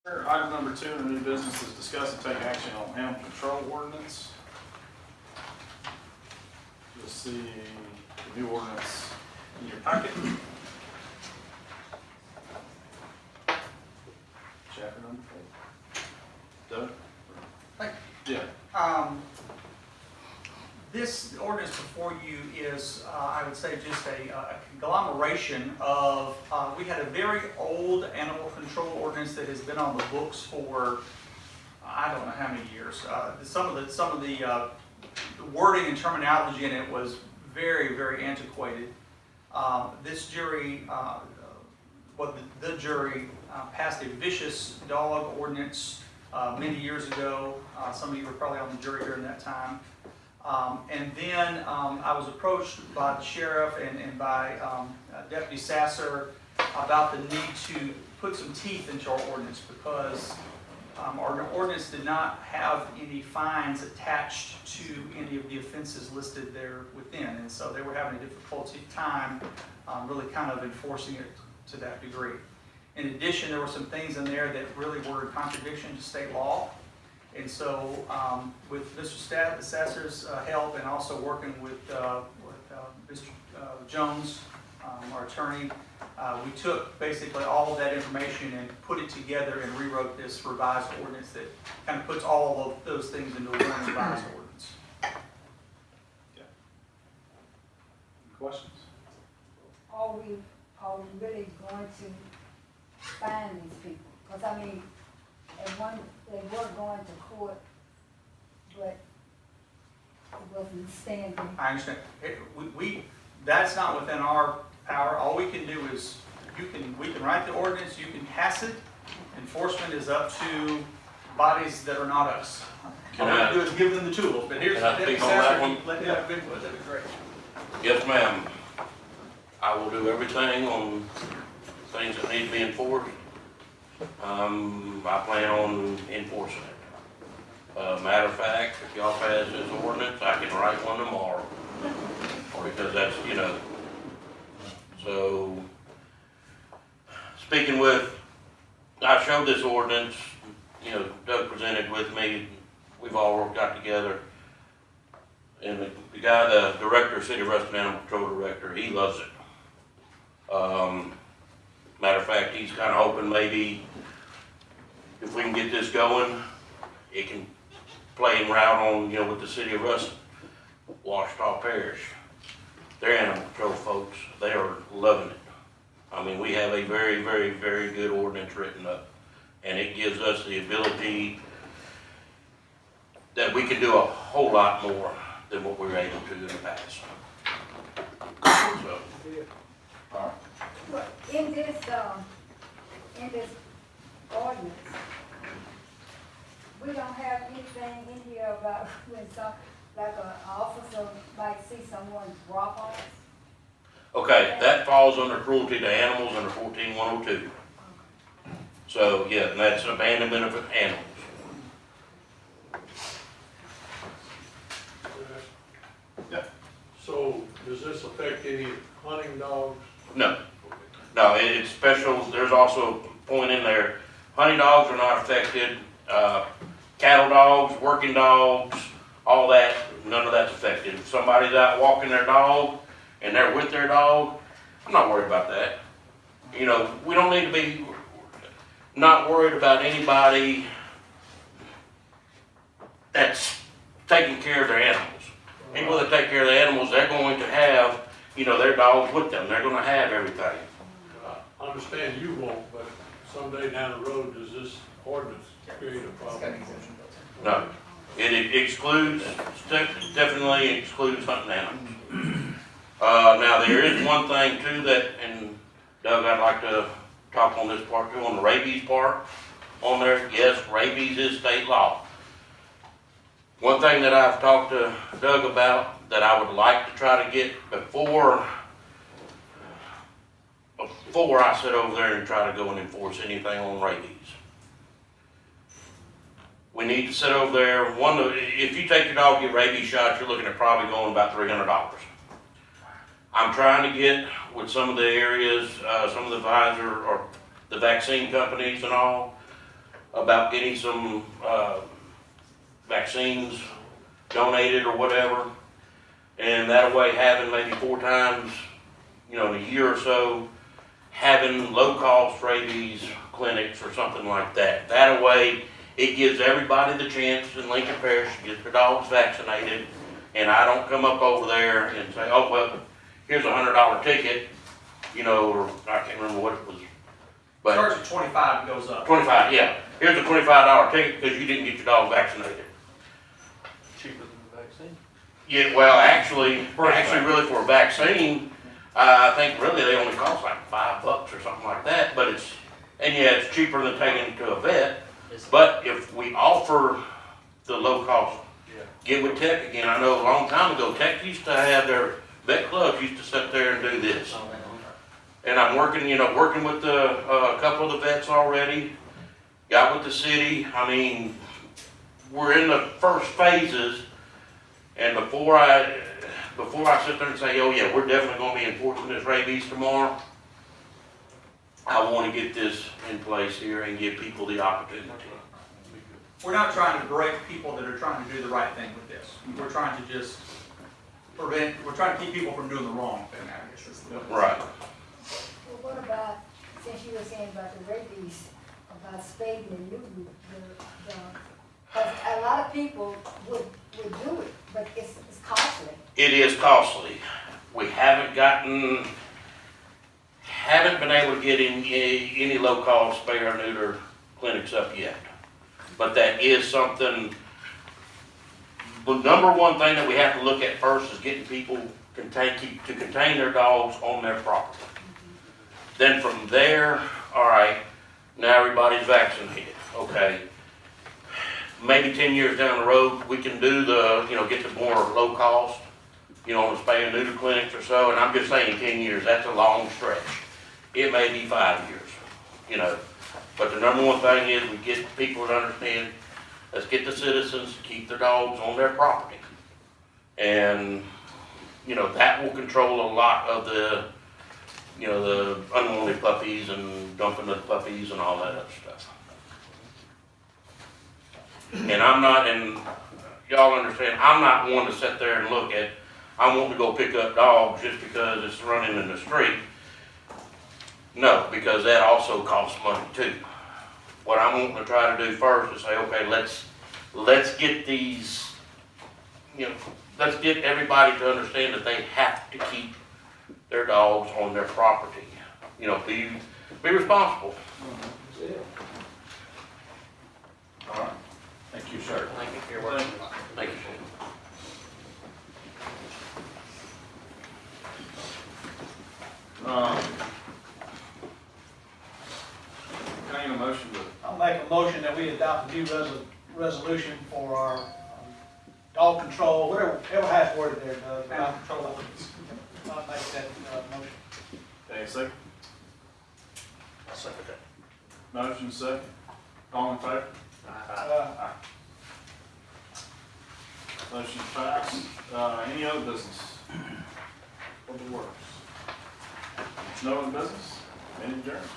Item number 2 in the new business is discuss and take action on animal control ordinance. You'll see the new ordinance in your packet. Chapter number 4. Doug? Thank Yeah. This ordinance before you is, I would say, just a conglomeration of, we had a very old animal control ordinance that has been on the books for, I don't know how many years. Some of the wording and terminology in it was very, very antiquated. This jury, the jury passed a vicious dog ordinance many years ago. Some of you were probably on the jury during that time. And then I was approached by the sheriff and by Deputy Sasser about the need to put some teeth into our ordinance because our ordinance did not have any fines attached to any of the offenses listed there within. And so they were having a difficult time really kind of enforcing it to that degree. In addition, there were some things in there that really were in contradiction to state law. And so, with Mr. Sasser's help and also working with Mr. Jones, our attorney, we took basically all of that information and put it together and rewrote this revised ordinance that kind of puts all of those things into one revised ordinance. Yeah. Questions? Are we really going to find these people? Because I mean, at one, they were going to court, but it wasn't standing. I understand. That's not within our power. All we can do is, we can write the ordinance, you can pass it. Enforcement is up to bodies that are not us. All we can do is give them the tools, but here's Can I speak on that one? let them have input, that'd be great. Yes, ma'am. I will do everything on things that need to be enforced. I plan on enforcing it. Matter of fact, if y'all pass this ordinance, I can write one tomorrow. Because that's, so, speaking with, I showed this ordinance, Doug presented with me, we've all got together. And the guy, the director, City of Ruston Animal Control Director, he loves it. Matter of fact, he's kind of hoping maybe if we can get this going, it can play and route on, with the City of Ruston, Washita Parish. They're animal control folks. They are loving it. I mean, we have a very, very, very good ordinance written up, and it gives us the ability that we can do a whole lot more than what we were able to in the past. So, All right. But in this ordinance, we don't have anything in here about when like an officer might see someone drop off. okay, that falls under cruelty to animals under 14102. So, yeah, and that's abandonment of animals. Yeah. So, does this affect any hunting dogs? No, no, it's special. There's also a point in there. Hunting dogs are not affected. Cattle dogs, working dogs, all that, none of that's affected. If somebody's out walking their dog and they're with their dog, I'm not worried about that. We don't need to be not worried about anybody that's taking care of their animals. People that take care of the animals, they're going to have, their dogs with them. They're going to have everything. I understand you won't, but someday down the road, does this ordinance create a It's got problem? an exemption built in. No, it excludes, definitely excludes hunting animals. Now there is one thing too that, and Doug, I'd like to talk on this part too, on the rabies part on there. Yes, rabies is state law. One thing that I've talked to Doug about that I would like to try to get before I sit over there and try to go and enforce anything on rabies. We need to sit over there. If you take your dog get rabies shots, you're looking at probably going about $300. I'm trying to get with some of the areas, some of the advisor or the vaccine companies and all, about getting some, vaccines donated or whatever. And that way having maybe 4 times, in a year or so, having low-cost rabies clinics or something like that. That way, it gives everybody the chance in Lincoln Parish to get their dogs vaccinated, and I don't come up over there and say, oh, well, here's a $100 ticket, or I can't remember what it was. But Starts at 25 and goes up. 25, yeah. Here's a $25 ticket because you didn't get your dog vaccinated. Cheaper than the vaccine. Yeah, well, actually, really for a vaccine, I think really they only cost like $5 or something like that, but it's cheaper than taking it to a vet. But if we offer the low cost, get with Tech again. I know a long time ago, Tech used to have their vet clubs used to sit there and do this. And I'm working, working with a couple of the vets already, got with the city. I mean, we're in the first phases, and before I sit there and say, oh yeah, we're definitely gonna be enforcing this rabies tomorrow, I wanna get this in place here and give people the opportunity. We're not trying to break people that are trying to do the right thing with this. We're trying to just we're trying to keep people from doing the wrong thing, I guess. Right. Well, what about, since you were saying about the rabies, about spading and neutering because a lot of people would do it, but it's costly. It is costly. We haven't been able to get any low-cost spay or neuter clinics up yet. But that is something, the number one thing that we have to look at first is getting people to contain their dogs on their property. Then from there, all right, now everybody's vaccinated, okay. Maybe 10 years down the road, we can do get the more low cost, on the spay and neuter clinics or so, and I'm just saying 10 years, that's a long stretch. It may be 5 years, but the number one thing is we get people to understand, let's get the citizens to keep their dogs on their property. And, that will control a lot of the unwanted puppies and dumping of the puppies and all that other stuff. And y'all understand, I'm not one to sit there and look at, I want to go pick up dogs just because it's running in the street. No, because that also costs money too. What I'm wanting to try to do first is say, okay, let's get these, let's get everybody to understand that they have to keep their dogs on their property. Be responsible. All right. Thank you, sir. Thank you for your work. Thank you. Can I get a motion to, I'll make a motion that we adopt a new resolution for our dog control, whatever has worded there, Doug. Animal control ordinance. I'll make that motion. okay, second? I'll second that. Motion second. All in favor? Motion passed. Any other business? For the works? No other business? Any adjourned?